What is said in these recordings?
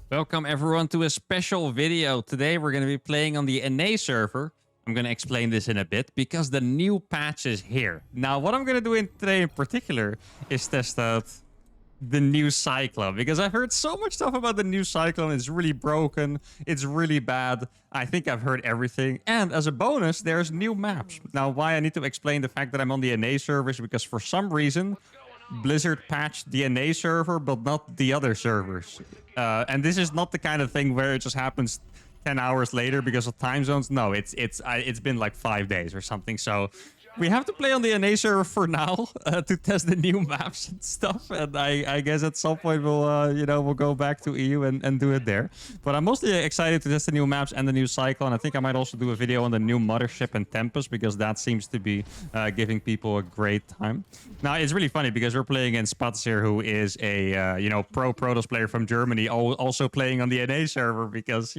Welcome everyone to a special video. Today we're going to be playing on the NA server. I'm going to explain this in a bit because the new patch is here. Now what I'm going to do today in particular is test out the new Cyclone because I've heard so much stuff about the new Cyclone. It's really broken. It's really bad. I think I've heard everything. And as a bonus, there's new maps. Now why I need to explain the fact that I'm on the NA server is because for some reason Blizzard patched the NA server, but not the other servers. And this is not the kind of thing where it just happens 10 hours later because of time zones. No, it's been like 5 days or something. So we have to play on the NA server for now to test the new maps and stuff. And I guess at some point we'll go back to EU and do it there. But I'm mostly excited to test the new maps and the new Cyclone. I think I might also do a video on the new Mothership and Tempest because that seems to be giving people a great time. Now it's really funny because we're playing against Spats here, who is a pro Protoss player from Germany, also playing on the NA server because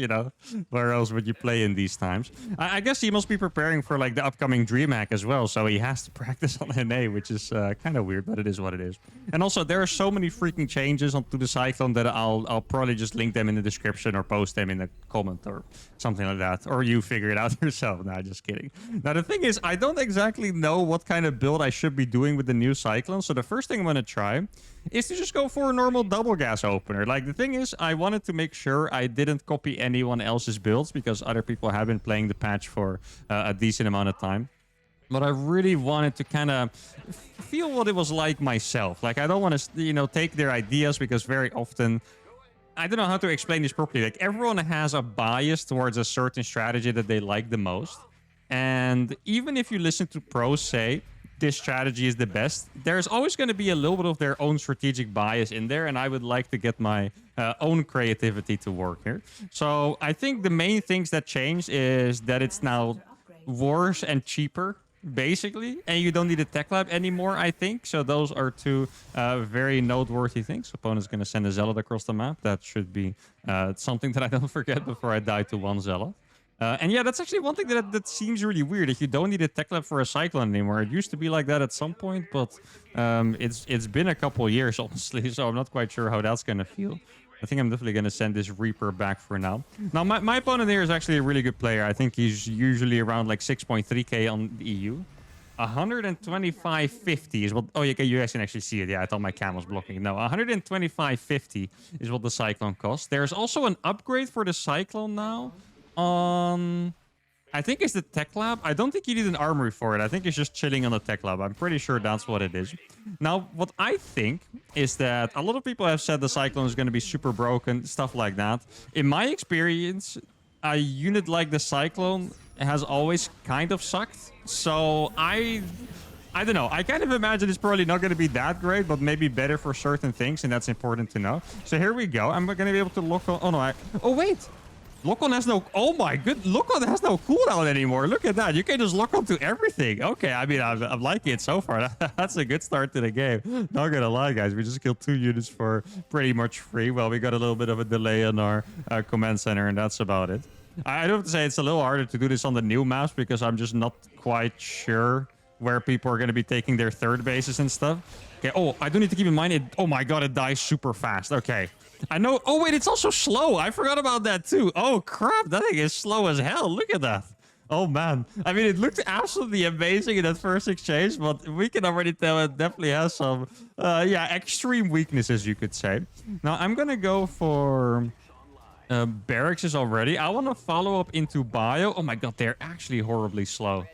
where else would you play in these times? I guess he must be preparing for like the upcoming DreamHack as well. So he has to practice on NA, which is kind of weird, but it is what it is. And also, there are so many freaking changes onto the Cyclone that I'll probably just link them in the description or post them in a comment or something like that. Or you figure it out yourself. Nah, just kidding. Now, the thing is, I don't exactly know what kind of build I should be doing with the new Cyclone. So the first thing I'm going to try is to just go for a normal double gas opener. Like, the thing is, I wanted to make sure I didn't copy anyone else's builds because other people have been playing the patch for a decent amount of time. But I really wanted to kind of feel what it was like myself. Like, I don't want to, take their ideas because very often, I don't know how to explain this properly. Like, everyone has a bias towards a certain strategy that they like the most. And even if you listen to pros say this strategy is the best, there's always going to be a little bit of their own strategic bias in there. And I would like to get my own creativity to work here. So I think the main things that changed is that it's now worse and cheaper, basically, and you don't need a tech lab anymore, I think. So those are two very noteworthy things. Opponent's going to send a zealot across the map. That should be something that I don't forget before I die to one zealot. And yeah, that's actually one thing that seems really weird. If you don't need a tech lab for a Cyclone anymore, it used to be like that at some point, but it's been a couple years, honestly, so I'm not quite sure how that's going to feel. I think I'm definitely going to send this Reaper back for now. Now, my opponent here is actually a really good player. I think he's usually around like 6.3k on the EU. 125.50 is what... Oh, you guys can actually see it. Yeah, I thought my cam was blocking. No, 125.50 is what the Cyclone costs. There's also an upgrade for the Cyclone now. I think it's the tech lab. I don't think you need an armory for it. I think it's just chilling on the tech lab. I'm pretty sure that's what it is. Now, what I think is that a lot of people have said the Cyclone is going to be super broken, stuff like that. In my experience, a unit like the Cyclone has always kind of sucked. So I don't know. I kind of imagine it's probably not going to be that great, but maybe better for certain things, and that's important to know. So here we go. I'm going to be able to lock on... Oh, no. Oh, wait. Lock-on has no... Oh my good... Lock-on has no cooldown anymore. Look at that. You can just lock on to everything. Okay, I mean, I'm liking it so far. That's a good start to the game. Not gonna lie, guys. We just killed 2 units for pretty much free. Well, we got a little bit of a delay on our command center, and that's about it. I do have to say it's a little harder to do this on the new maps because I'm just not quite sure where people are going to be taking their third bases and stuff. Okay, oh, I do need to keep in mind it... Oh my god, it dies super fast. Okay. I know... Oh, wait, it's also slow. I forgot about that, too. Oh, crap. That thing is slow as hell. Look at that. Oh, man. I mean, it looked absolutely amazing in that first exchange, but we can already tell it definitely has some, extreme weaknesses, you could say. Now, I'm going to go for... barracks already. I want to follow up into bio. Oh, my God. They're actually horribly slow.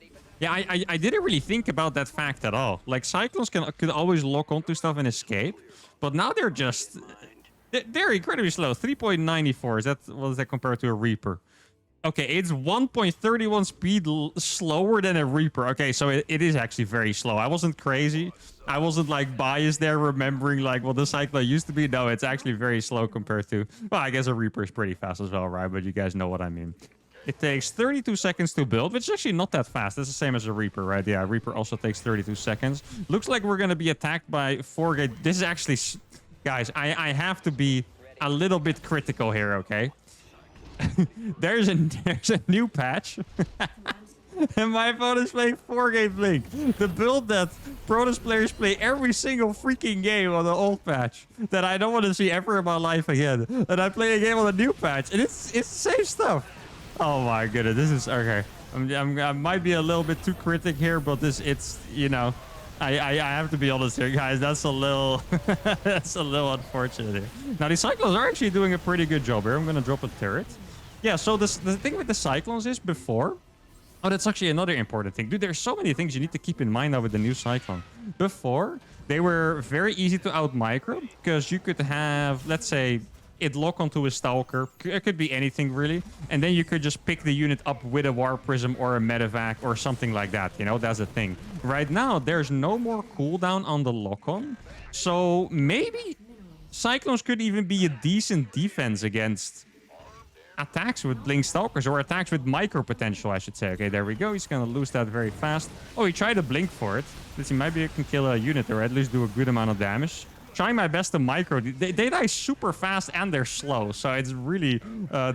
Yeah, I didn't really think about that fact at all. Like, Cyclones could always lock onto stuff and escape, but now they're just... They're incredibly slow. 3.94. What does that compare to a Reaper? Okay, it's 1.31 speed slower than a Reaper. Okay, so it is actually very slow. I wasn't crazy. I wasn't like biased there, remembering like what the Cyclone used to be. No, it's actually very slow compared to... Well, I guess a Reaper is pretty fast as well, right? But you guys know what I mean. It takes 32 seconds to build, which is actually not that fast. That's the same as a Reaper, right? Yeah, Reaper also takes 32 seconds. Looks like we're going to be attacked by 4 gate. This is actually... Guys, I have to be a little bit critical here, okay? there's a new patch. And my opponent's playing 4-game Blink. The build that Protoss players play every single freaking game on the old patch that I don't want to see ever in my life again. And I play a game on the new patch, and it's the same stuff. Oh my goodness, this is okay. I might be a little bit too critic here, but it's you know, I have to be honest here, guys. That's a little that's a little unfortunate here. Now the Cyclones are actually doing a pretty good job here. I'm gonna drop a turret. Yeah, so the thing with the Cyclones is before. Oh, that's actually another important thing. Dude, there's so many things you need to keep in mind now with the new Cyclone. Before, they were very easy to out-micro because you could have, let's say, it lock onto a Stalker. It could be anything, really. And then you could just pick the unit up with a War Prism or a Medevac or something like that. You know, that's a thing. Right now, there's no more cooldown on the lock-on. So maybe Cyclones could even be a decent defense against attacks with Blink Stalkers or attacks with micro potential, I should say. Okay, there we go. He's gonna lose that very fast. Oh, he tried to blink for it. Let's see, maybe I can kill a unit or at least do a good amount of damage. Trying my best to micro. They die super fast and they're slow, so it's really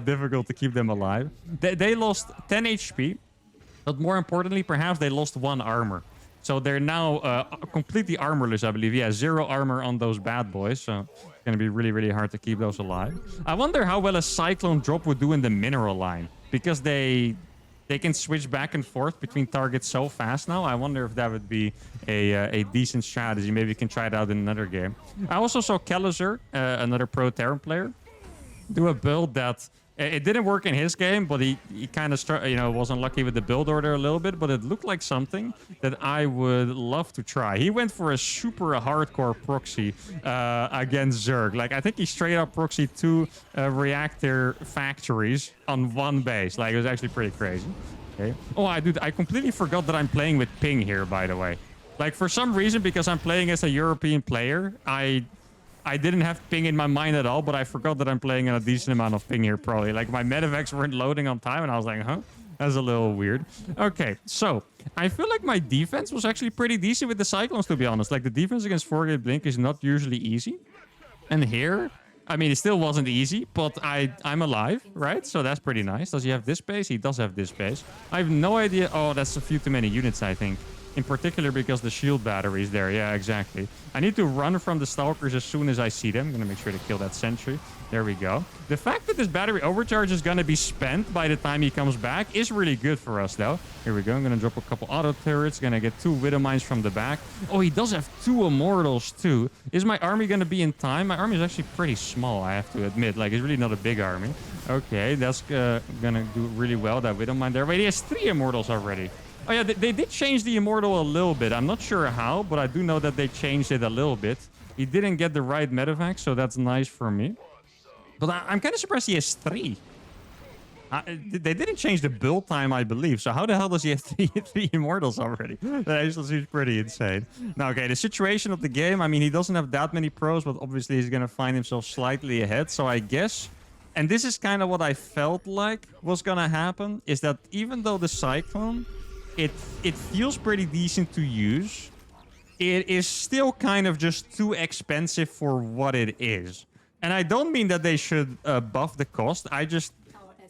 difficult to keep them alive. They lost 10 HP, but more importantly, perhaps they lost 1 armor. So they're now completely armorless, I believe. Yeah, 0 armor on those bad boys. So it's going to be really, really hard to keep those alive. I wonder how well a Cyclone drop would do in the mineral line. Because they can switch back and forth between targets so fast now. I wonder if that would be a decent strategy. Maybe you can try it out in another game. I also saw Kellizer, another pro Terran player, do a build that... It didn't work in his game, but he kind of was unlucky with the build order a little bit, but it looked like something that I would love to try. He went for a super hardcore proxy against Zerg. Like, I think he straight up proxied 2 reactor factories on 1 base. Like, it was actually pretty crazy. Okay. Oh, I completely forgot that I'm playing with ping here, by the way. Like, for some reason, because I'm playing as a European player, I didn't have ping in my mind at all, but I forgot that I'm playing a decent amount of ping here, probably. Like, my medevacs weren't loading on time, and I was like, huh? That's a little weird. Okay, so I feel like my defense was actually pretty decent with the Cyclones, to be honest. Like, the defense against 4-gate Blink is not usually easy. And here, I mean, it still wasn't easy, but I'm alive, right? So that's pretty nice. Does he have this base? He does have this base. I have no idea. Oh, that's a few too many units, I think. In particular because the shield battery is there. Yeah, exactly. I need to run from the Stalkers as soon as I see them. I'm going to make sure to kill that sentry. There we go. The fact that this battery overcharge is going to be spent by the time he comes back is really good for us, though. Here we go. I'm going to drop a couple auto turrets. Going to get 2 Widow Mines from the back. Oh, he does have 2 Immortals, too. Is my army going to be in time? My army is actually pretty small, I have to admit. Like, it's really not a big army. Okay, that's going to do really well, that Widow Mine there. Wait, he has 3 Immortals already. Oh, yeah, they did change the Immortal a little bit. I'm not sure how, but I do know that they changed it a little bit. He didn't get the right medevac, so that's nice for me. But I'm kind of surprised he has 3. They didn't change the build time, I believe. So how the hell does he have three Immortals already? That actually seems pretty insane. Now, okay, the situation of the game. I mean, he doesn't have that many pros, but obviously he's going to find himself slightly ahead. So I guess... And this is kind of what I felt like was going to happen. Is that even though the Cyclone... It feels pretty decent to use. It is still kind of just too expensive for what it is. And I don't mean that they should buff the cost. I just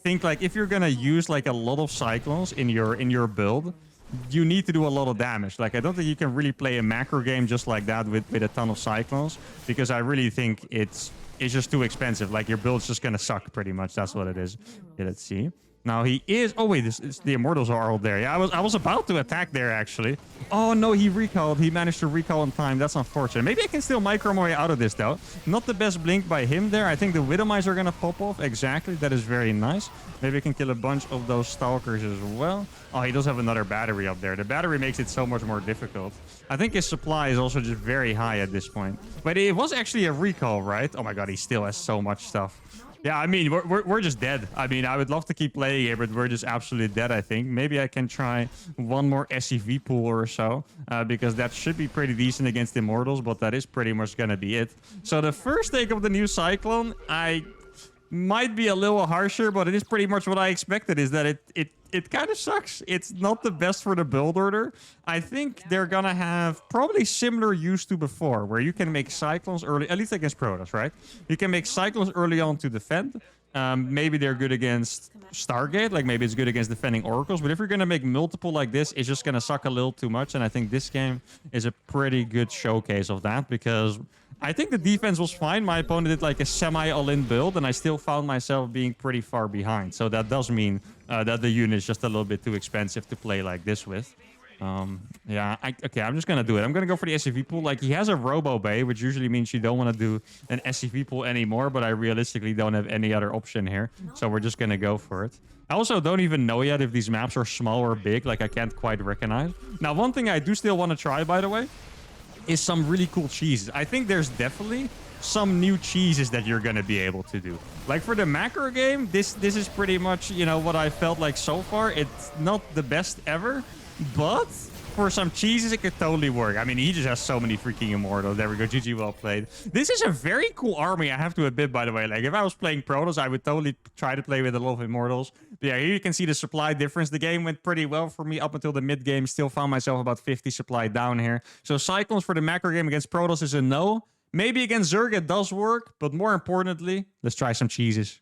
think like if you're gonna use like a lot of Cyclones in your build, you need to do a lot of damage. Like I don't think you can really play a macro game just like that with a ton of Cyclones, because I really think it's just too expensive. Like your build's just gonna suck pretty much. That's what it is. Okay, let's see. Now he is... Oh, wait. The Immortals are all there. Yeah, I was about to attack there, actually. Oh, no. He recalled. He managed to recall in time. That's unfortunate. Maybe I can still micro my way out of this, though. Not the best blink by him there. I think the Widow Mines are going to pop off. Exactly. That is very nice. Maybe I can kill a bunch of those Stalkers as well. Oh, he does have another battery up there. The battery makes it so much more difficult. I think his supply is also just very high at this point. But it was actually a recall, right? Oh, my God. He still has so much stuff. Yeah, I mean, we're just dead. I mean, I would love to keep playing here, but we're just absolutely dead, I think. Maybe I can try one more SCV pool or so, because that should be pretty decent against Immortals, but that is pretty much going to be it. So the first take of the new Cyclone, I might be a little harsher, but it is pretty much what I expected, is that it kind of sucks. It's not the best for the build order. I think they're going to have probably similar use to before, where you can make Cyclones early, at least against Protoss, right? You can make Cyclones early on to defend. Maybe they're good against Stargate, like maybe it's good against defending Oracles, but if you're going to make multiple like this, it's just going to suck a little too much, and I think this game is a pretty good showcase of that, because I think the defense was fine. My opponent did like a semi-all-in build, and I still found myself being pretty far behind, so that does mean that the unit is just a little bit too expensive to play like this with. Yeah, okay, I'm just gonna do it. I'm gonna go for the SCV pool. Like, he has a Robo Bay, which usually means you don't want to do an SCV pool anymore, but I realistically don't have any other option here, so we're just gonna go for it. I also don't even know yet if these maps are small or big. Like, I can't quite recognize. Now, one thing I do still want to try, by the way, is some really cool cheeses. I think there's definitely some new cheeses that you're gonna be able to do. Like, for the macro game, this is pretty much, you know, what I felt like so far. It's not the best ever, but for some cheeses, it could totally work. I mean, he just has so many freaking immortals. There we go. GG, well played. This is a very cool army, I have to admit, by the way. Like, if I was playing Protoss, I would totally try to play with a lot of immortals. But yeah, here you can see the supply difference. The game went pretty well for me up until the mid-game. Still found myself about 50 supply down here. So Cyclones for the macro game against Protoss is a no. Maybe against Zerg it does work, but more importantly, let's try some cheeses.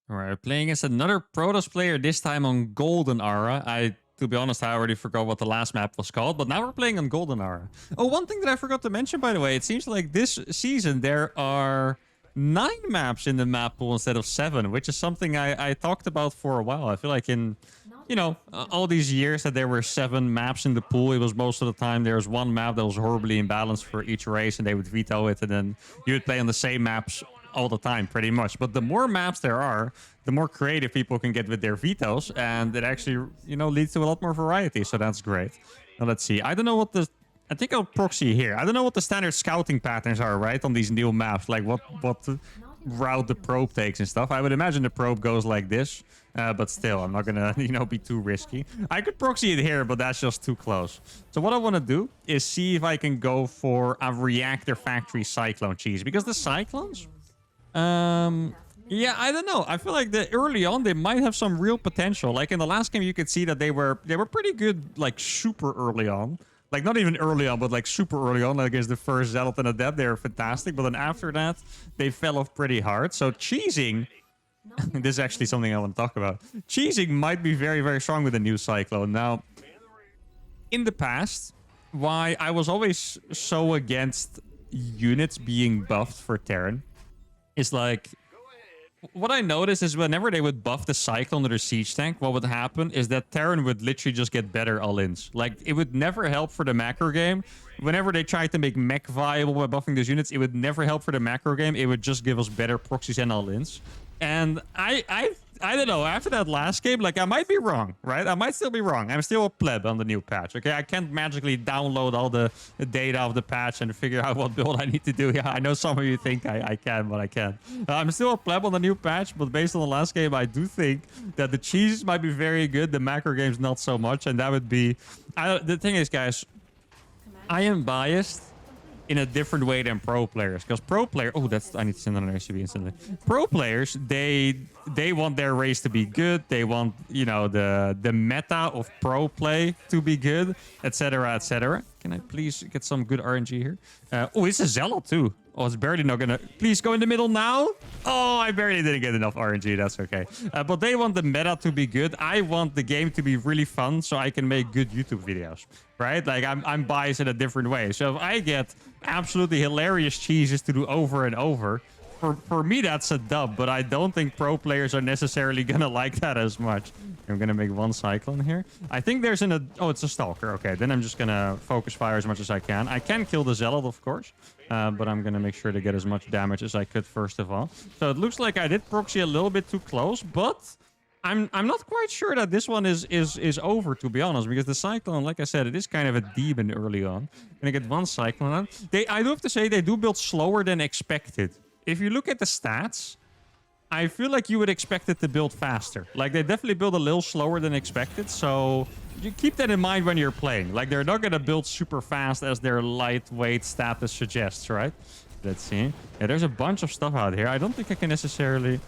All right, playing against another Protoss player, this time on Golden Aura. To be honest, I already forgot what the last map was called, but now we're playing on Golden Aura. Oh, one thing that I forgot to mention, by the way, it seems like this season there are 9 maps in the map pool instead of 7, which is something I talked about for a while. I feel like in, you know, all these years that there were 7 maps in the pool, it was most of the time there was one map that was horribly imbalanced for each race, and they would veto it, and then you would play on the same maps all the time, pretty much. But the more maps there are, the more creative people can get with their vetoes, and it actually, you know, leads to a lot more variety, so that's great. Now, let's see. I don't know what the... I think I'll proxy here. I don't know what the standard scouting patterns are, right, on these new maps. Like, what route the probe takes and stuff. I would imagine the probe goes like this, but still, I'm not gonna, you know, be too risky. I could proxy it here, but that's just too close. So what I want to do is see if I can go for a Reactor Factory Cyclone cheese, because the Cyclones... yeah, I don't know. I feel like early on they might have some real potential. Like in the last game, you could see that they were pretty good, like super early on. Like not even early on, but like super early on. Like against the first Zealot and Adept, they were fantastic. But then after that, they fell off pretty hard. So cheesing, this is actually something I want to talk about. Cheesing might be very, very strong with the new Cyclone. Now, in the past, why I was always so against units being buffed for Terran is like, what I noticed is whenever they would buff the Cyclone or the Siege Tank, what would happen is that Terran would literally just get better all-ins. Like, it would never help for the macro game. Whenever they tried to make mech viable by buffing those units, it would never help for the macro game. It would just give us better proxies and all-ins. And I don't know, after that last game, like, I might be wrong, right? I might still be wrong. I'm still a pleb on the new patch, okay? I can't magically download all the data of the patch and figure out what build I need to do. Yeah, I know some of you think I can, but I can't. I'm still a pleb on the new patch, but based on the last game, I do think that the cheese might be very good, the macro games not so much, and that would be... the thing is, guys, I am biased in a different way than pro players, because pro player, oh, that's, I need to send another SUV instantly. Pro players, they want their race to be good. They want, you know, the meta of pro play to be good, etc., etc. Can I please get some good RNG here? Oh, it's a Zealot too. Oh, it's barely not gonna... Please go in the middle now. Oh, I barely didn't get enough RNG. That's okay. But they want the meta to be good. I want the game to be really fun so I can make good YouTube videos, right? Like, I'm biased in a different way. So if I get absolutely hilarious cheeses to do over and over, for me, that's a dub. But I don't think pro players are necessarily gonna like that as much. I'm gonna make one Cyclone here. I think there's oh, it's a Stalker. Okay, then I'm just gonna focus fire as much as I can. I can kill the Zealot, of course. But I'm gonna make sure to get as much damage as I could first of all. So it looks like I did proxy a little bit too close, but I'm not quite sure that this one is over, to be honest, because the Cyclone, like I said, it is kind of a demon early on. Gonna get one Cyclone out. I do have to say they do build slower than expected. If you look at the stats, I feel like you would expect it to build faster. Like, they definitely build a little slower than expected, so you keep that in mind when you're playing. Like, they're not gonna build super fast as their lightweight status suggests, right? Let's see. Yeah, there's a bunch of stuff out here. I don't think I can necessarily...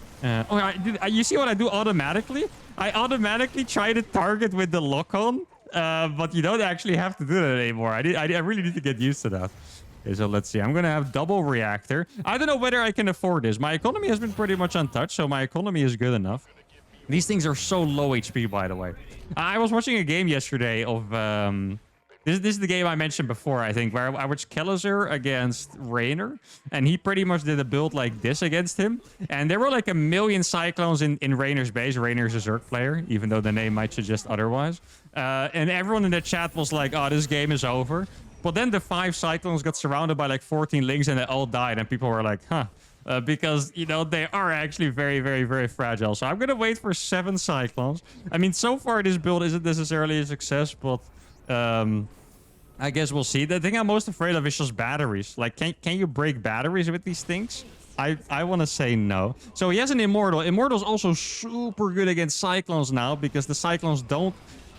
you see what I do automatically? I automatically try to target with the lock-on, but you don't actually have to do that anymore. I really need to get used to that. Okay, so let's see. I'm going to have double reactor. I don't know whether I can afford this. My economy has been pretty much untouched, so my economy is good enough. These things are so low HP, by the way. I was watching a game yesterday of... This is the game I mentioned before, I think, where I watched Kellizer against Raynor, and he pretty much did a build like this against him. And there were like a million Cyclones in Raynor's base. Raynor's a Zerg player, even though the name might suggest otherwise. And everyone in the chat was like, oh, this game is over. But then the 5 Cyclones got surrounded by like 14 Lings and they all died. And people were like, huh. Because, you know, they are actually very, very, very fragile. So I'm going to wait for 7 Cyclones. I mean, so far this build isn't necessarily a success, but... I guess we'll see. The thing I'm most afraid of is just batteries. Like, can you break batteries with these things? I want to say no. So he has an Immortal. Immortal's also super good against Cyclones now because the Cyclones don't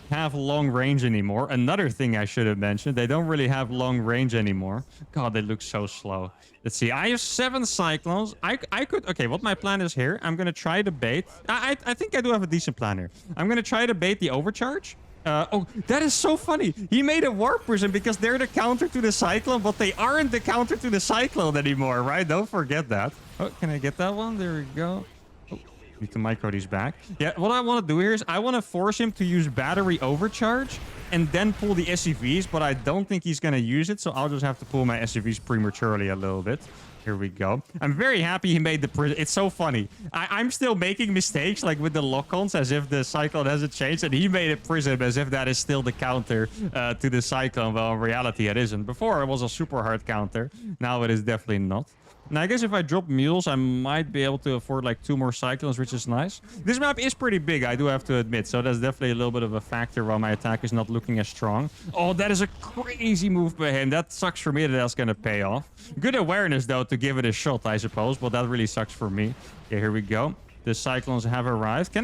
have long range anymore. Another thing I should have mentioned, they don't really have long range anymore. God, they look so slow. Let's see. I have 7 Cyclones. I could... Okay, what my plan is here, I'm going to try to bait... I think I do have a decent plan here. I'm going to try to bait the overcharge. Oh, that is so funny. He made a Warp Prison because they're the counter to the Cyclone, but they aren't the counter to the Cyclone anymore, right? Don't forget that. Oh, can I get that one? There we go. Oh, need to micro these back. Yeah, what I want to do here is I want to force him to use battery overcharge and then pull the SCVs, but I don't think he's going to use it, so I'll just have to pull my SCVs prematurely a little bit. Here we go. I'm very happy he made the prison. It's so funny. I'm still making mistakes, like with the lock-ons, as if the Cyclone hasn't changed, and he made a prism as if that is still the counter to the Cyclone. Well, in reality, it isn't. Before, it was a super hard counter. Now it is definitely not. Now, I guess if I drop mules, I might be able to afford like 2 more Cyclones, which is nice. This map is pretty big, I do have to admit. So that's definitely a little bit of a factor while my attack is not looking as strong. Oh, that is a crazy move by him. That sucks for me that that's going to pay off. Good awareness, though, to give it a shot, I suppose. But that really sucks for me. Okay, here we go. The Cyclones have arrived.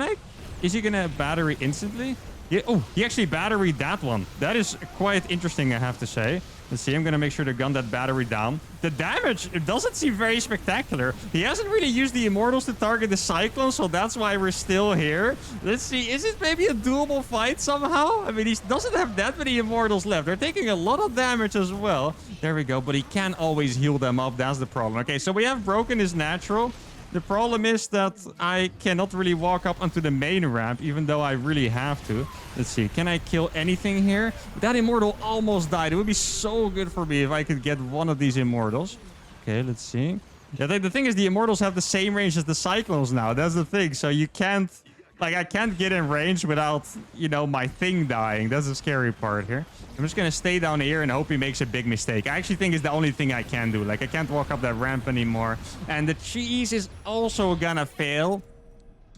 Is he going to battery instantly? Yeah. Oh, he actually batteried that one. That is quite interesting, I have to say. Let's see, I'm going to make sure to gun that battery down. The damage, it doesn't seem very spectacular. He hasn't really used the Immortals to target the Cyclone, so that's why we're still here. Let's see, is it maybe a doable fight somehow? I mean, he doesn't have that many Immortals left. They're taking a lot of damage as well. There we go, but he can't always heal them up. That's the problem. Okay, so we have broken his natural. The problem is that I cannot really walk up onto the main ramp, even though I really have to. Let's see. Can I kill anything here? That Immortal almost died. It would be so good for me if I could get one of these Immortals. Okay, let's see. Yeah, the thing is, the Immortals have the same range as the Cyclones now. That's the thing. So you can't... Like, I can't get in range without, you know, my thing dying. That's the scary part here. I'm just going to stay down here and hope he makes a big mistake. I actually think it's the only thing I can do. Like, I can't walk up that ramp anymore. And the cheese is also going to fail.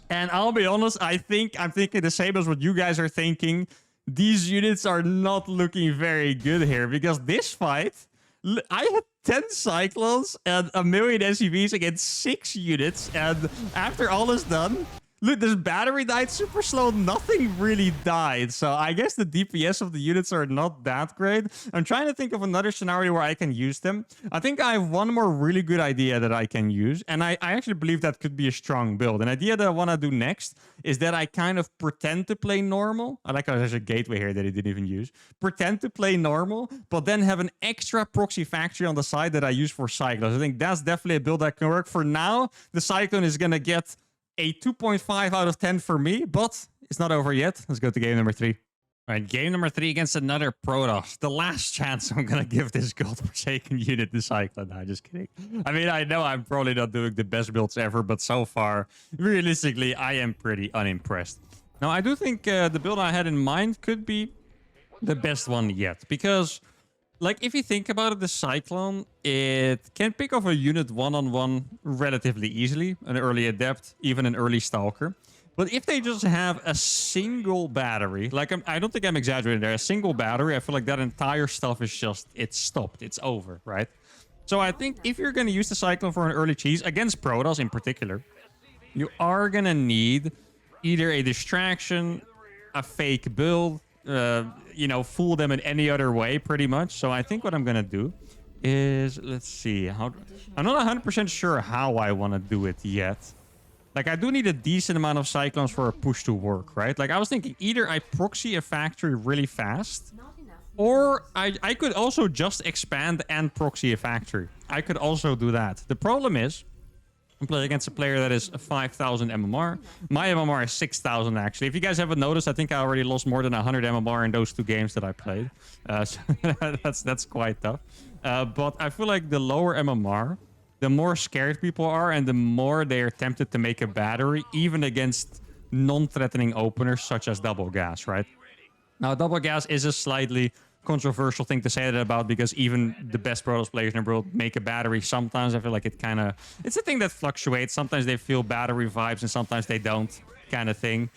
And I'll be honest, I'm thinking the same as what you guys are thinking. These units are not looking very good here. Because this fight, I had 10 Cyclones and a million SCVs against 6 units. And after all is done... Look, this battery died super slow. Nothing really died. So I guess the DPS of the units are not that great. I'm trying to think of another scenario where I can use them. I think I have one more really good idea that I can use. And I actually believe that could be a strong build. An idea that I want to do next is that I kind of pretend to play normal. I like how there's a gateway here that he didn't even use. Pretend to play normal, but then have an extra proxy factory on the side that I use for Cyclones. I think that's definitely a build that can work. For now, the Cyclone is going to get a 2.5 out of 10 for me, but it's not over yet. Let's go to game number 3. All right, game number 3 against another Protoss. The last chance I'm going to give this godforsaken unit to Cyclone. No, just kidding. I mean, I know I'm probably not doing the best builds ever, but so far, realistically, I am pretty unimpressed. Now, I do think the build I had in mind could be the best one yet, because... Like, if you think about it, the Cyclone, it can pick off a unit one-on-one relatively easily. An early Adept, even an early Stalker. But if they just have a single battery, like, I don't think I'm exaggerating there, a single battery, I feel like that entire stuff is just, it's stopped. It's over, right? So I think if you're going to use the Cyclone for an early cheese, against Protoss in particular, you are going to need either a distraction, a fake build, you know, fool them in any other way, pretty much. So I think what I'm gonna do is, let's see, I'm not 100% sure how I want to do it yet. Like, I do need a decent amount of Cyclones for a push to work, right? Like, I was thinking either I proxy a factory really fast, Or I could also just expand and proxy a factory. I could also do that. The problem is, I'm playing against a player that is 5,000 MMR. My MMR is 6,000 actually. If you guys haven't noticed, I think I already lost more than 100 MMR in those 2 games that I played. So that's quite tough. But I feel like the lower MMR, the more scared people are and the more they are tempted to make a battery, even against non-threatening openers such as double gas, right? Now, double gas is a slightly controversial thing to say that about, because even the best Protoss players in the world make a battery sometimes. I feel like it's a thing that fluctuates. Sometimes they feel battery vibes and sometimes they don't, kind of thing.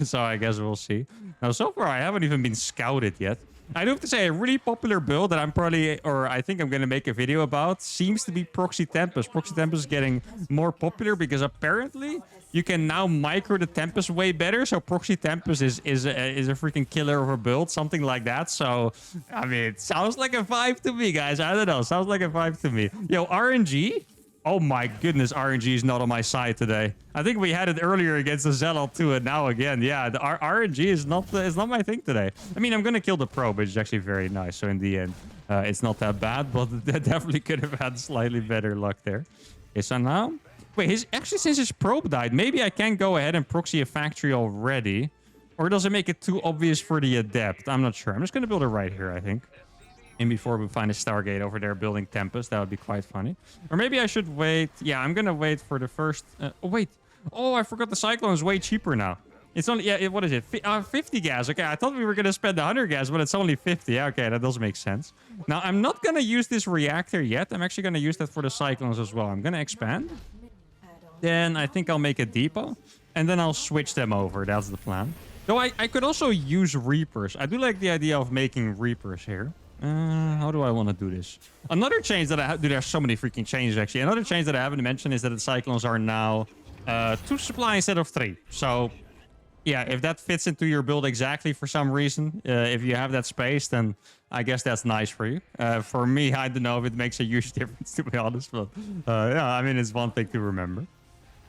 So I guess we'll see. Now, so far, I haven't even been scouted yet. I do have to say, a really popular build that I think I'm going to make a video about seems to be Proxy Tempest. Proxy Tempest is getting more popular because apparently you can now micro the Tempest way better. So Proxy Tempest is a freaking killer of a build, something like that. So, I mean, it sounds like a vibe to me, guys. I don't know. Sounds like a vibe to me. Yo, RNG? Oh my goodness, RNG is not on my side today. I think we had it earlier against the Zealot too, and now again. Yeah, the RNG is not my thing today. I mean, I'm gonna kill the probe, which is actually very nice. So in the end, it's not that bad, but that definitely could have had slightly better luck there. Okay, so now, wait, actually since his probe died, maybe I can go ahead and proxy a factory already, or does it make it too obvious for the adept? I'm not sure. I'm just gonna build it right here, I think. And before we find a Stargate over there building Tempest, that would be quite funny. Or maybe I should wait. Yeah, I'm gonna wait for the first. Oh wait. Oh, I forgot the Cyclone is way cheaper now. It's only what is it? 50 gas. Okay, I thought we were gonna spend 100 gas, but it's only 50. Yeah, okay, that does make sense. Now I'm not gonna use this reactor yet. I'm actually gonna use that for the Cyclones as well. I'm gonna expand. Then I think I'll make a depot, and then I'll switch them over. That's the plan. Though I could also use Reapers. I do like the idea of making Reapers here. How do I want to do this? Another change that I have... Dude, there's so many freaking changes, actually. Another change that I haven't mentioned is that the Cyclones are now 2 supply instead of 3. So, yeah, if that fits into your build exactly for some reason, if you have that space, then I guess that's nice for you. For me, I don't know if it makes a huge difference, to be honest. But, yeah, I mean, it's one thing to remember.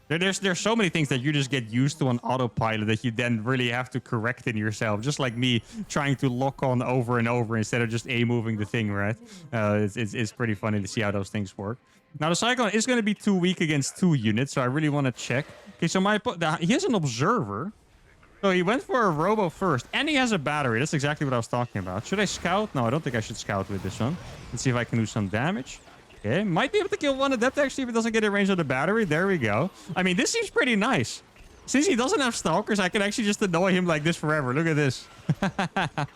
There's so many things that you just get used to on autopilot that you then really have to correct in yourself. Just like me trying to lock on over and over instead of just moving the thing, right? It's pretty funny to see how those things work. Now, the Cyclone is going to be too weak against 2 units, so I really want to check. Okay, so he has an observer. So he went for a robo first, and he has a battery. That's exactly what I was talking about. Should I scout? No, I don't think I should scout with this one. Let's see if I can do some damage. Okay, might be able to kill one adept actually if it doesn't get in range of the battery. There we go. I mean, this seems pretty nice. Since he doesn't have stalkers, I can actually just annoy him like this forever. Look at this. I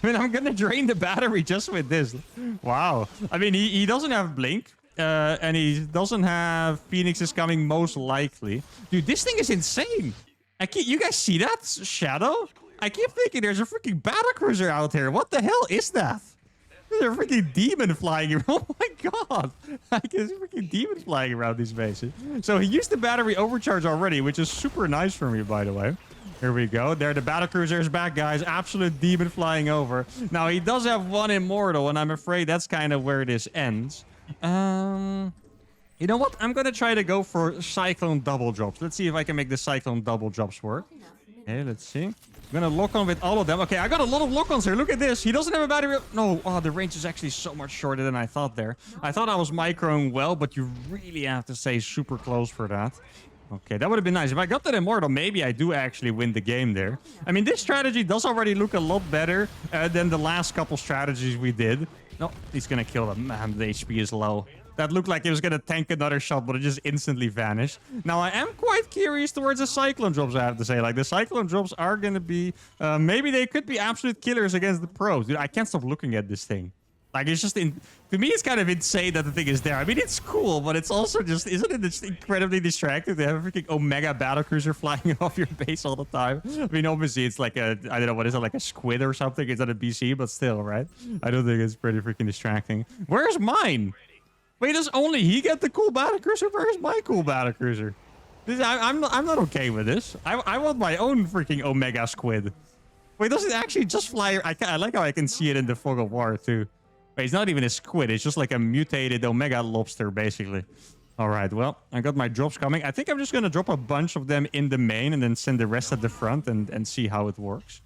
mean, I'm gonna drain the battery just with this. Wow. I mean, he doesn't have blink. And he doesn't have Phoenixes coming most likely. Dude, this thing is insane. You guys see that shadow? I keep thinking there's a freaking battlecruiser out here. What the hell is that? There's a freaking demon flying around. Oh my god. Like, there's a freaking demon flying around these bases. So he used the battery overcharge already, which is super nice for me, by the way. Here we go. There, the battlecruiser is back, guys. Absolute demon flying over. Now, he does have 1 immortal, and I'm afraid that's kind of where this ends. You know what? I'm going to try to go for Cyclone double drops. Let's see if I can make the Cyclone double drops work. Okay, let's see. I'm gonna lock on with all of them. Okay, I got a lot of lock-ons here. Look at this. He doesn't have a battery. No, oh, the range is actually so much shorter than I thought there. I thought I was microing well, but you really have to stay super close for that. Okay, that would have been nice. If I got that immortal, maybe I do actually win the game there. I mean, this strategy does already look a lot better than the last couple strategies we did. No, he's gonna kill them. Man, the HP is low. That looked like it was going to tank another shot, but it just instantly vanished. Now, I am quite curious towards the Cyclone drops, I have to say. Like, the Cyclone drops are going to be... maybe they could be absolute killers against the pros. Dude, I can't stop looking at this thing. Like, it's just... To me, it's kind of insane that the thing is there. I mean, it's cool, but it's also just... Isn't it just incredibly distracting to have a freaking Omega battlecruiser flying off your base all the time? I mean, obviously, it's like a... I don't know, what is it? Like a squid or something? It's not a BC, but still, right? I don't think it's pretty freaking distracting. Where's mine? Wait, does only he get the cool battlecruiser? Where's my cool battlecruiser? I'm not okay with this. I want my own freaking Omega squid. Wait, does it actually just fly? I like how I can see it in the fog of war too. Wait, it's not even a squid. It's just like a mutated Omega lobster, basically. All right, well, I got my drops coming. I think I'm just going to drop a bunch of them in the main and then send the rest at the front and see how it works.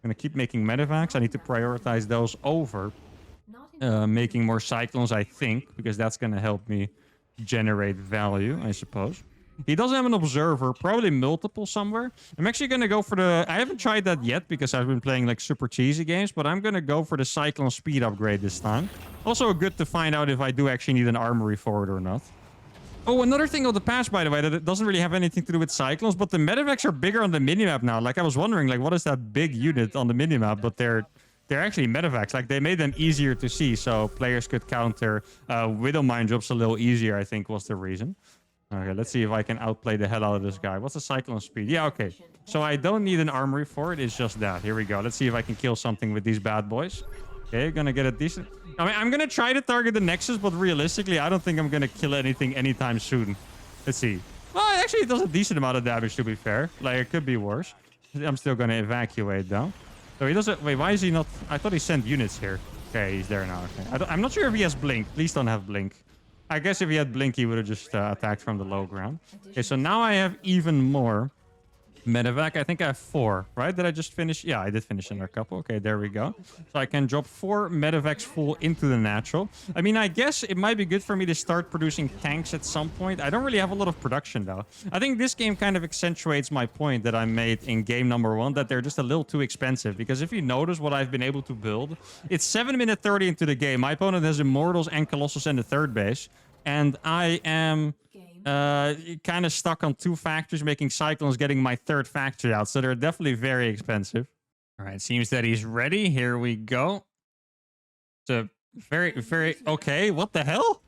Gonna keep making medevacs. I need to prioritize those over making more cyclones, I think, because that's gonna help me generate value, I suppose. He doesn't have an observer, probably multiple somewhere. I'm actually gonna go for the... I haven't tried that yet because I've been playing like super cheesy games, but I'm gonna go for the Cyclone speed upgrade this time. Also good to find out if I do actually need an armory for it or not. Oh, another thing of the patch, by the way, that it doesn't really have anything to do with cyclones, but the medevacs are bigger on the minimap now. Like, I was wondering, like, what is that big unit on the minimap? But they're actually medevacs. Like, they made them easier to see, so players could counter Widow Mine drops a little easier, I think, was the reason. Okay, let's see if I can outplay the hell out of this guy. What's the cyclone speed? Yeah, okay. So I don't need an armory for it. It's just that. Here we go. Let's see if I can kill something with these bad boys. Okay, gonna get a decent... I mean, I'm gonna try to target the Nexus, but realistically, I don't think I'm gonna kill anything anytime soon. Let's see. Well, actually, it does a decent amount of damage, to be fair. Like, it could be worse. I'm still gonna evacuate, though. So he doesn't... Wait, why is he not... I thought he sent units here. Okay, he's there now. Okay. I'm not sure if he has Blink. Please don't have Blink. I guess if he had Blink, he would have just attacked from the low ground. Okay, so now I have even more medevac. I think I have 4, right? Did I just finish? Yeah, I did finish another couple. Okay, there we go. So I can drop 4 medevacs full into the natural. I mean, I guess it might be good for me to start producing tanks at some point. I don't really have a lot of production, though. I think this game kind of accentuates my point that I made in game number 1, that they're just a little too expensive. Because if you notice what I've been able to build, it's 7 minute 30 into the game. My opponent has Immortals and Colossus and the third base. And I am kind of stuck on 2 factories, making Cyclones, getting my 3rd factory out. So they're definitely very expensive. All right, seems that he's ready. Here we go. It's a very... Okay, what the hell?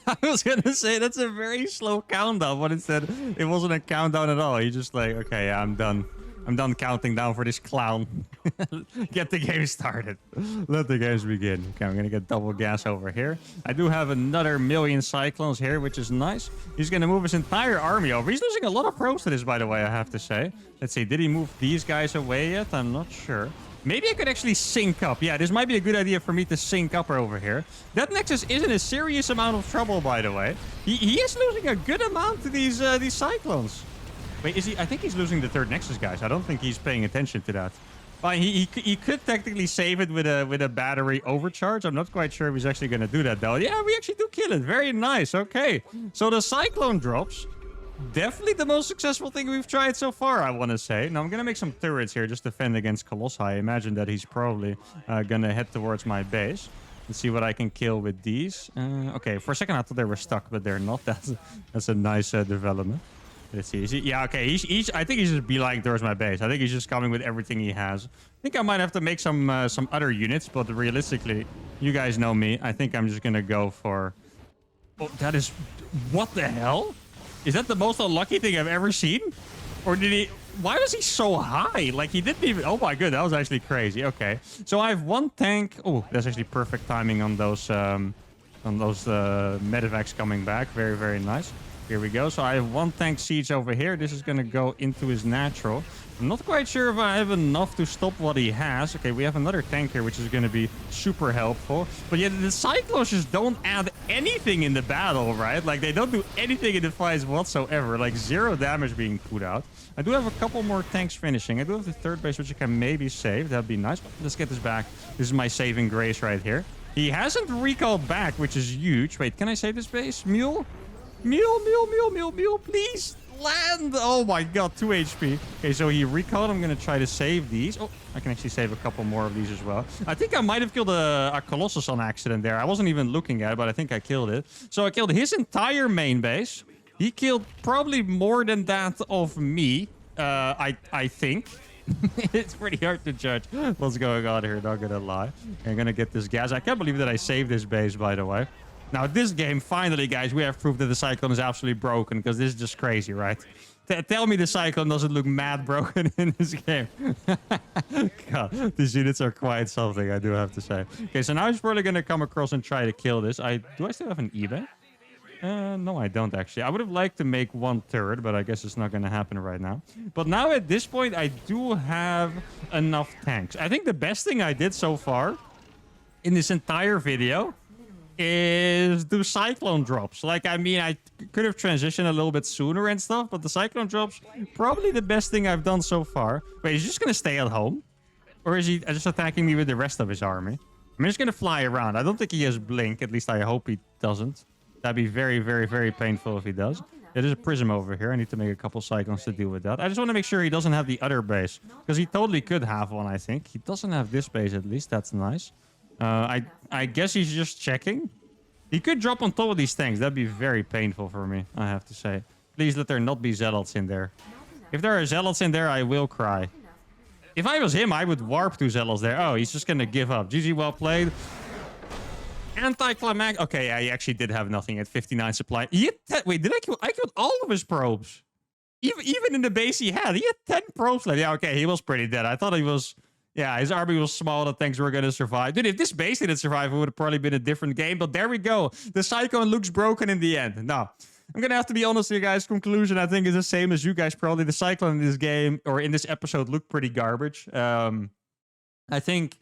I was going to say that's a very slow countdown, but instead it wasn't a countdown at all. He's just like, okay, yeah, I'm done. I'm done counting down for this clown. Get the game started. Let the games begin. Okay, I'm going to get double gas over here. I do have another 1,000,000 Cyclones here, which is nice. He's going to move his entire army over. He's losing a lot of pros to this, by the way, I have to say. Let's see, did he move these guys away yet? I'm not sure. Maybe I could actually sync up. Yeah, this might be a good idea for me to sync up over here. That Nexus is in a serious amount of trouble, by the way. He is losing a good amount to these Cyclones. Wait, is he? I think he's losing the 3rd Nexus, guys. I don't think he's paying attention to that. He could technically save it with a battery overcharge. I'm not quite sure if he's actually going to do that, though. Yeah, we actually do kill it. Very nice. Okay. So the Cyclone drops. Definitely the most successful thing we've tried so far, I want to say. Now, I'm going to make some turrets here just to defend against Colossi. I imagine that he's probably going to head towards my base. Let's see what I can kill with these. Okay, for a second I thought they were stuck, but they're not. That's a nice development. Let's see. Yeah, okay. I think he's just beeline towards my base. I think he's just coming with everything he has. I think I might have to make some other units, but realistically, you guys know me. I think I'm just going to go for... Oh, that is... What the hell? Is that the most unlucky thing I've ever seen? Or did he... Why was he so high? Like, he didn't even... Oh my god, that was actually crazy. Okay. So I have 1 tank... Oh, that's actually perfect timing on those medevacs coming back. Very, very nice. Here we go. So I have 1 tank siege over here. This is going to go into his natural. I'm not quite sure if I have enough to stop what he has. Okay, we have another tank here, which is going to be super helpful. But yeah, the Cyclones just don't add anything in the battle, right? Like, they don't do anything in the fights whatsoever. Like, 0 damage being put out. I do have a couple more tanks finishing. I do have the 3rd base, which I can maybe save. That'd be nice. But let's get this back. This is my saving grace right here. He hasn't recalled back, which is huge. Wait, can I save this base? Mule? Mule, please land. Oh my god, 2 HP. Okay, so he recalled. I'm going to try to save these. Oh, I can actually save a couple more of these as well. I think I might have killed a Colossus on accident there. I wasn't even looking at it, but I think I killed it. So I killed his entire main base. He killed probably more than that of me, I think. It's pretty hard to judge what's going on here, not gonna lie. I'm gonna get this gas. I can't believe that I saved this base, by the way. Now, this game, finally, guys, we have proof that the Cyclone is absolutely broken, because this is just crazy, right? Tell me the Cyclone doesn't look mad broken in this game. God, these units are quite something, I do have to say. Okay, so now he's probably going to come across and try to kill this. Do I still have an eBay? No, I don't, actually. I would have liked to make 1 turret, but I guess it's not going to happen right now. But now, at this point, I do have enough tanks. I think the best thing I did so far in this entire video is do Cyclone drops. Like, I mean, I could have transitioned a little bit sooner and stuff, but the Cyclone drops, probably the best thing I've done so far. Wait, he's just gonna stay at home? Or is he just attacking me with the rest of his army? I'm just going to fly around. I don't think he has blink. At least I hope he doesn't. That'd be very, very, very painful if he does. There's a prism over here. I need to make a couple cyclones to deal with that. I just want to make sure he doesn't have the other base. Because he totally could have one, I think. He doesn't have this base at least. That's nice. I guess he's just checking. He could drop on top of these things. That'd be very painful for me, I have to say. Please let there not be zealots in there. If there are zealots in there, I will cry. If I was him, I would warp to zealots there. Oh, he's just going to give up. GG, well played. Anticlimactic. Okay, yeah, he actually did have nothing at 59 supply. He had wait, did I kill? I killed all of his probes. Even in the base he had 10 probes left. Yeah, okay, he was pretty dead. I thought he was... Yeah, his army was small. The things were going to survive. Dude, if this base didn't survive, it would have probably been a different game. But there we go. The Cyclone looks broken in the end. No, I'm going to have to be honest here, guys. Conclusion, I think, is the same as you guys probably. The Cyclone in this game, or in this episode, looked pretty garbage. I think...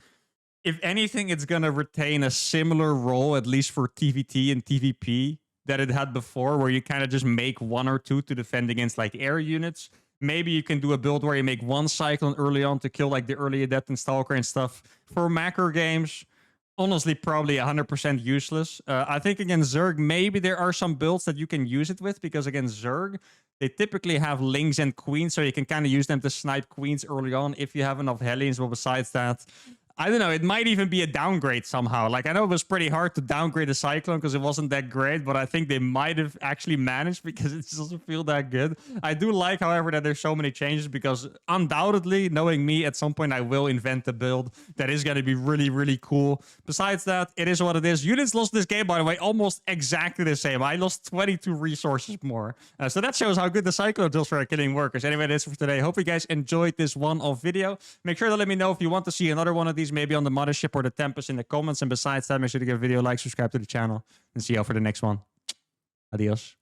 If anything, it's going to retain a similar role, at least for TVT and TVP, that it had before, where you kind of just make one or two to defend against like air units. Maybe you can do a build where you make one Cyclone early on to kill like the early Adept and Stalker and stuff. For macro games, honestly, probably 100% useless. I think against Zerg, maybe there are some builds that you can use it with, because against Zerg, they typically have Lings and Queens, so you can kind of use them to snipe Queens early on if you have enough Hellions. Well, besides that... I don't know, it might even be a downgrade somehow. Like, I know it was pretty hard to downgrade a Cyclone because it wasn't that great, but I think they might have actually managed because it doesn't feel that good. I do like, however, that there's so many changes because undoubtedly, knowing me, at some point I will invent a build that is going to be really, really cool. Besides that, it is what it is. Units lost this game, by the way, almost exactly the same. I lost 22 resources more. So that shows how good the Cyclone deals for killing workers. Anyway, that's for today. Hope you guys enjoyed this one-off video. Make sure to let me know if you want to see another one of these, maybe on the Mothership or the Tempest in the comments. And besides that, make sure to give a video a like, subscribe to the channel, and see you all for the next one. Adios.